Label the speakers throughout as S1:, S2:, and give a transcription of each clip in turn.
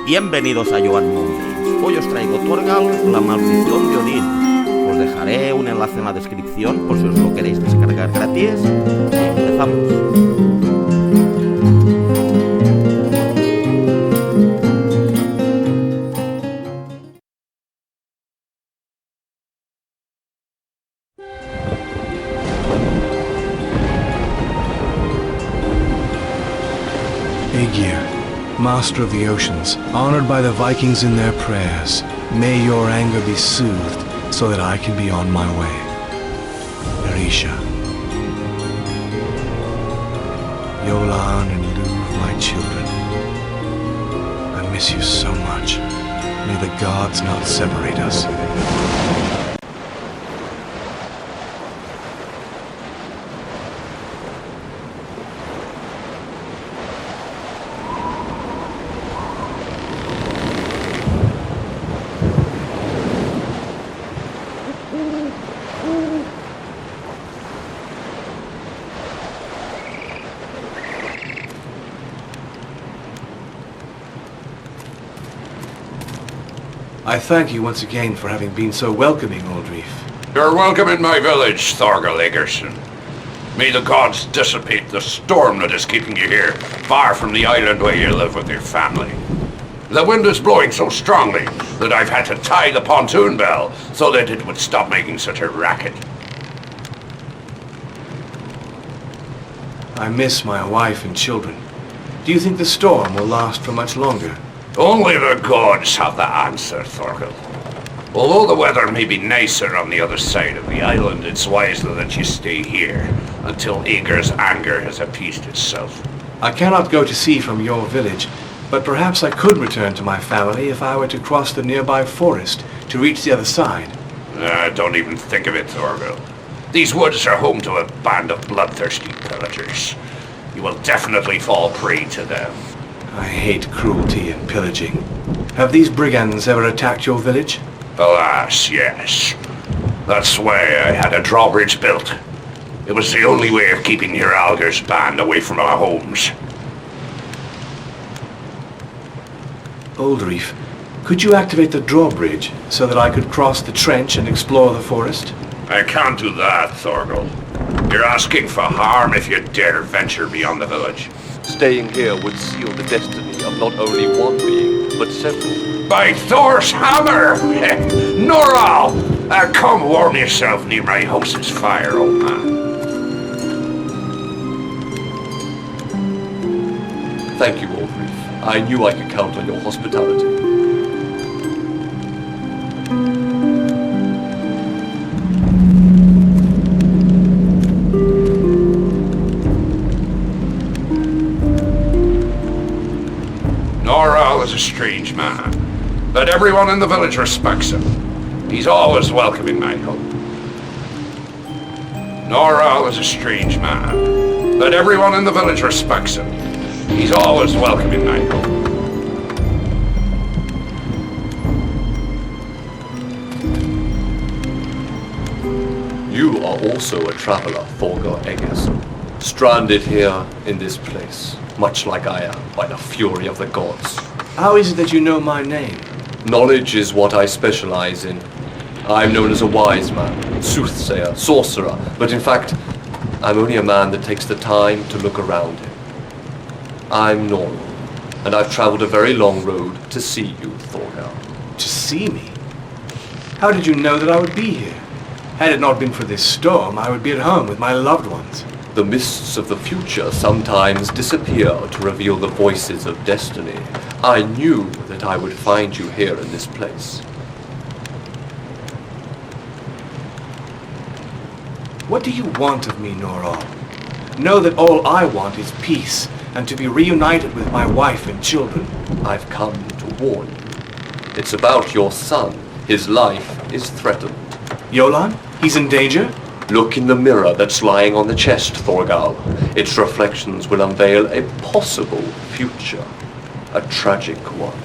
S1: Bienvenidos a Joan Mundi. Hoy os traigo Thorgal, la maldición de Odín. Os dejaré un enlace en la descripción por si os lo queréis descargar gratis. Empezamos.
S2: Aegir, master of the oceans, honored by the Vikings in their prayers, may your anger be soothed so that I can be on my way. Arisha. Yolan and Luv, my children. I miss you so much. May the gods not separate us. I thank you once again for having been so welcoming, Aldreif.
S3: You're welcome in my village, Thorgal Egerson. May the gods dissipate the storm that is keeping you here, far from the island where you live with your family. The wind is blowing so strongly that I've had to tie the pontoon bell so that it would stop making such a racket.
S2: I miss my wife and children. Do you think the storm will last for much longer?
S3: Only the gods have the answer, Thorgal. Although the weather may be nicer on the other side of the island, it's wiser that you stay here until Aegir's anger has appeased itself.
S2: I cannot go to sea from your village, but perhaps I could return to my family if I were to cross the nearby forest to reach the other side.
S3: Don't even think of it, Thorgal. These woods are home to a band of bloodthirsty pillagers. You will definitely fall prey to them.
S2: I hate cruelty and pillaging. Have these brigands ever attacked your village?
S3: Alas, yes. That's why I had a drawbridge built. It was the only way of keeping Alger's band away from our homes.
S2: Aldreif, could you activate the drawbridge so that I could cross the trench and explore the forest?
S3: I can't do that, Thorgal. You're asking for harm if you dare venture beyond the village.
S4: Staying here would seal the destiny of not only one being, but several.
S3: By Thor's hammer! Noral! Come warm yourself near my house's fire, old man.
S4: Thank you, Aldreif. I knew I could count on your hospitality.
S3: Noral is a strange man, but everyone in the village respects him. He's always welcome in my home. Noral is a strange man, but everyone in the village respects him. He's always welcome in my home.
S4: You are also a traveler, Thorgal Egerson, stranded here in this place, much like I am, by the fury of the gods.
S2: How is it that you know my name?
S4: Knowledge is what I specialize in. I'm known as a wise man, soothsayer, sorcerer, but in fact, I'm only a man that takes the time to look around him. I'm Normal, and I've traveled a very long road to see you, Thorgal.
S2: To see me? How did you know that I would be here? Had it not been for this storm, I would be at home with my loved ones.
S4: The mists of the future sometimes disappear to reveal the voices of destiny. I knew that I would find you here in this place.
S2: What do you want of me, Noral? Know that all I want is peace, and to be reunited with my wife and children.
S4: I've come to warn you. It's about your son. His life is threatened.
S2: Yolan? He's in danger?
S4: Look in the mirror that's lying on the chest, Thorgal. Its reflections will unveil a possible future. A tragic one.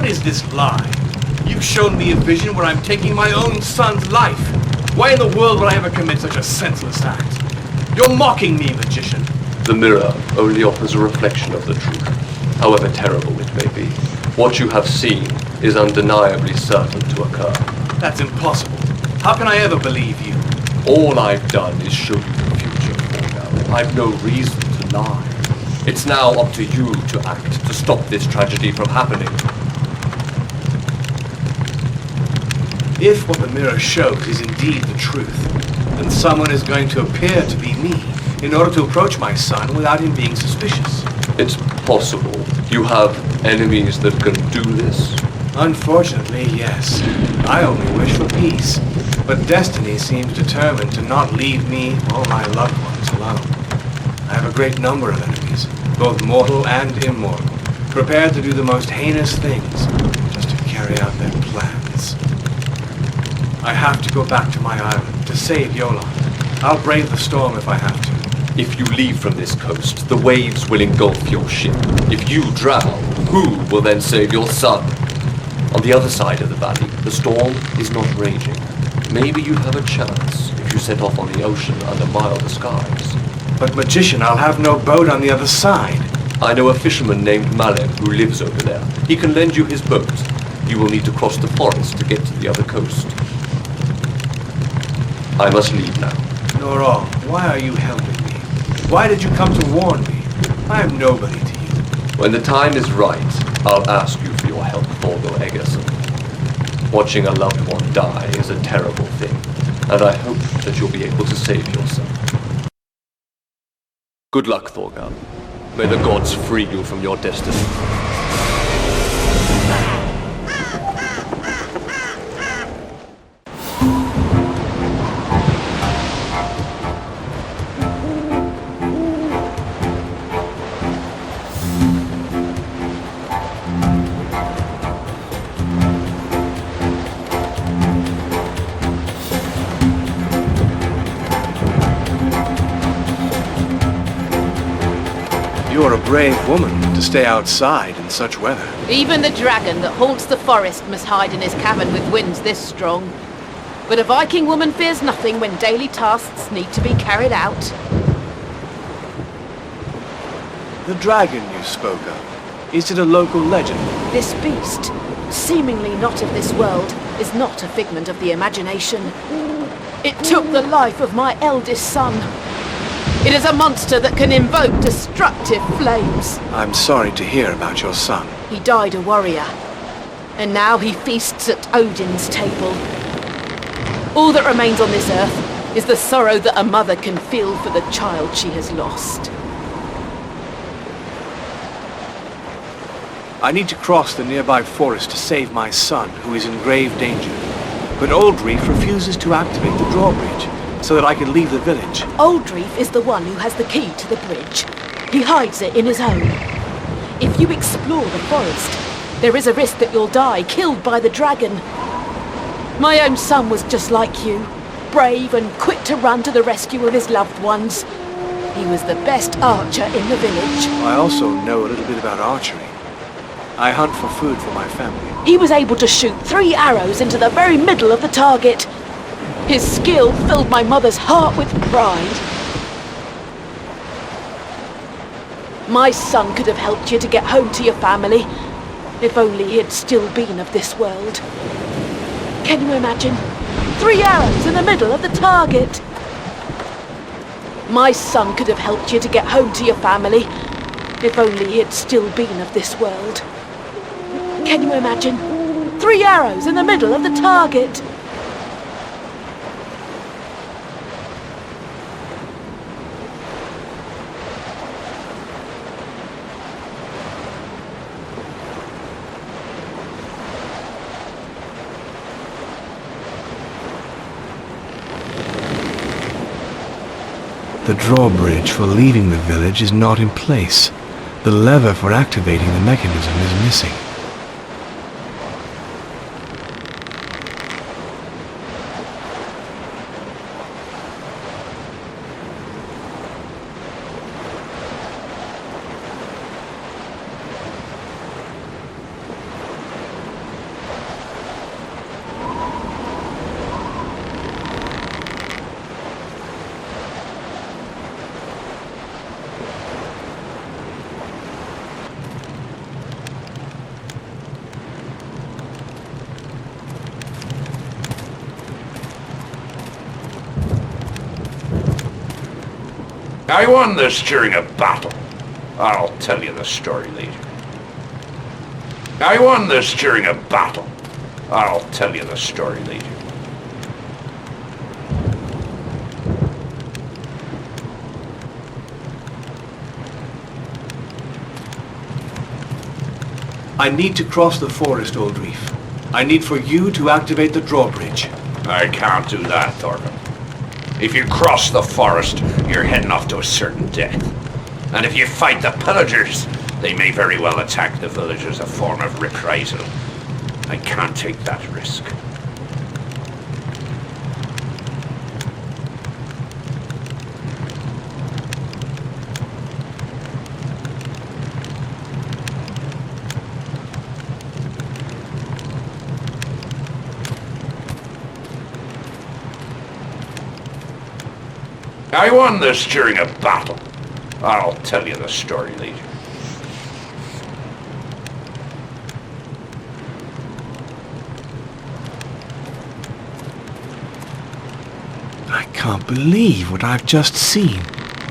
S2: is this lie? You've shown me a vision where I'm taking my own son's life. Why in the world would I ever commit such a senseless act? You're mocking me, magician.
S4: The mirror only offers a reflection of the truth, however terrible it may be. What you have seen is undeniably certain to occur.
S2: That's impossible. How can I ever believe you?
S4: All I've done is show you the future, Thorgal. I've no reason to lie. It's now up to you to act to stop this tragedy from happening.
S2: If what the mirror shows is indeed the truth, then someone is going to appear to be me in order to approach my son without him being suspicious.
S4: It's possible. You have enemies that can do this.
S2: Unfortunately, yes. I only wish for peace. But destiny seems determined to not leave me or my loved ones alone. I have a great number of enemies, both mortal and immortal, prepared to do the most heinous things just to carry out their plans. I have to go back to my island to save Yolan. I'll brave the storm if I have to.
S4: If you leave from this coast, the waves will engulf your ship. If you drown, who will then save your son? On the other side of the valley, the storm is not raging. Maybe you have a chance if you set off on the ocean under milder skies.
S2: But magician, I'll have no boat on the other side.
S4: I know a fisherman named Malem who lives over there. He can lend you his boat. You will need to cross the forest to get to the other coast. I must leave now.
S2: Norol, why are you helping me? Why did you come to warn me? I am nobody to you.
S4: When the time is right, I'll ask you for your help, Thorgal Egerson. Watching a loved one die is a terrible thing, and I hope that you'll be able to save your son. Good luck, Thorgal. May the gods free you from your destiny.
S2: You're a brave woman to stay outside in such weather.
S5: Even the dragon that haunts the forest must hide in his cavern with winds this strong. But a Viking woman fears nothing when daily tasks need to be carried out.
S2: The dragon you spoke of, is it a local legend?
S5: This beast, seemingly not of this world, is not a figment of the imagination. It took the life of my eldest son. It is a monster that can invoke destructive flames.
S2: I'm sorry to hear about your son.
S5: He died a warrior, and now he feasts at Odin's table. All that remains on this earth is the sorrow that a mother can feel for the child she has lost.
S2: I need to cross the nearby forest to save my son, who is in grave danger. But Oldreef refuses to activate the drawbridge, so that I can leave the village.
S5: Oldreef is the one who has the key to the bridge. He hides it in his home. If you explore the forest, there is a risk that you'll die, killed by the dragon. My own son was just like you, brave and quick to run to the rescue of his loved ones. He was the best archer in the village.
S2: I also know a little bit about archery. I hunt for food for my family.
S5: He was able to shoot 3 arrows into the very middle of the target. His skill filled my mother's heart with pride. My son could have helped you to get home to your family, if only he had still been of this world. Can you imagine? 3 arrows in the middle of the target. My son could have helped you to get home to your family, if only he had still been of this world. Can you imagine? 3 arrows in the middle of the target.
S2: The drawbridge for leaving the village is not in place. The lever for activating the mechanism is missing.
S3: I won this during a battle. I'll tell you the story later. I won this during a battle. I'll tell you the story later.
S2: I need to cross the forest, Oldreef. I need for you to activate the drawbridge.
S3: I can't do that, Thorgan. If you cross the forest, you're heading off to a certain death. And if you fight the pillagers, they may very well attack the village as a form of reprisal. I can't take that risk. I won this during a battle. I'll tell you the story later.
S2: I can't believe what I've just seen,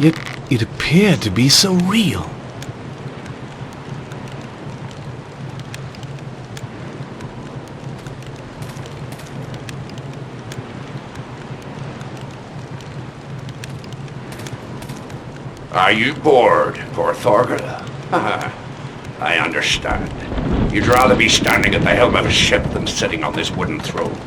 S2: yet it appeared to be so real.
S3: Are you bored, poor Thorgal? I understand. You'd rather be standing at the helm of a ship than sitting on this wooden throne.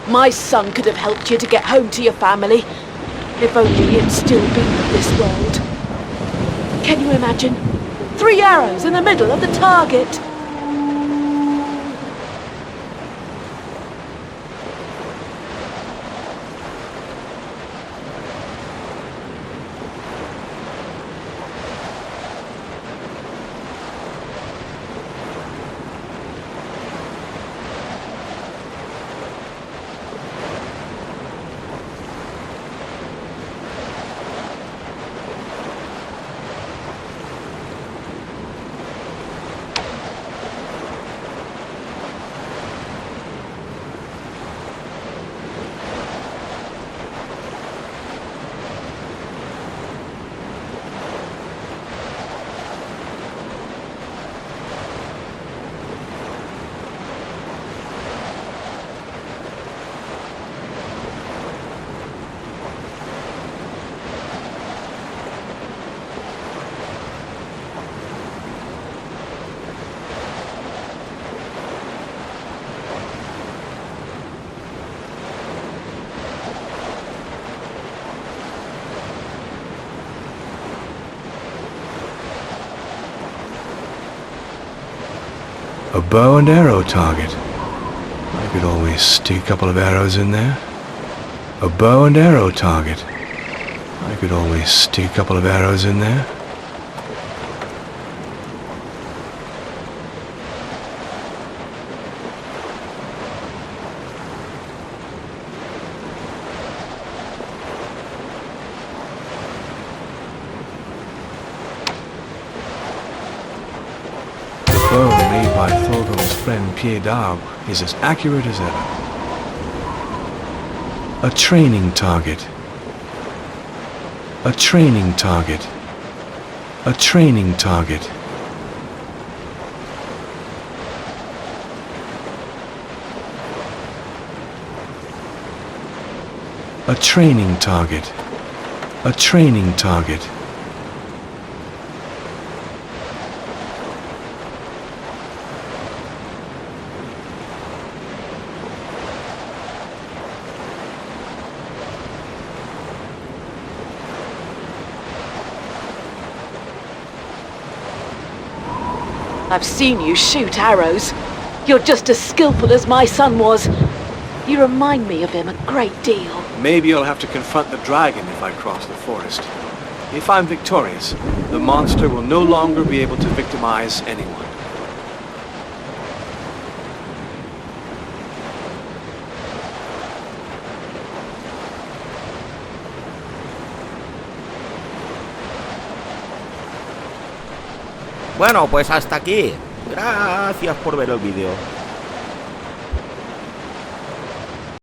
S5: My son could have helped you to get home to your family, if only he'd still been of this world. Can you imagine? 3 arrows in the middle of the target!
S2: A bow and arrow target. I could always stick a couple of arrows in there. A bow and arrow target. I could always stick a couple of arrows in there. by Thorgrim's friend Pierre Daub is as accurate as ever. A training target. A training target. A training target. A training target. A training target.
S5: I've seen you shoot arrows. You're just as skillful as my son was. You remind me of him a great deal.
S2: Maybe I'll have to confront the dragon if I cross the forest. If I'm victorious, the monster will no longer be able to victimize anyone.
S1: Bueno, pues hasta aquí. Gracias por ver el vídeo.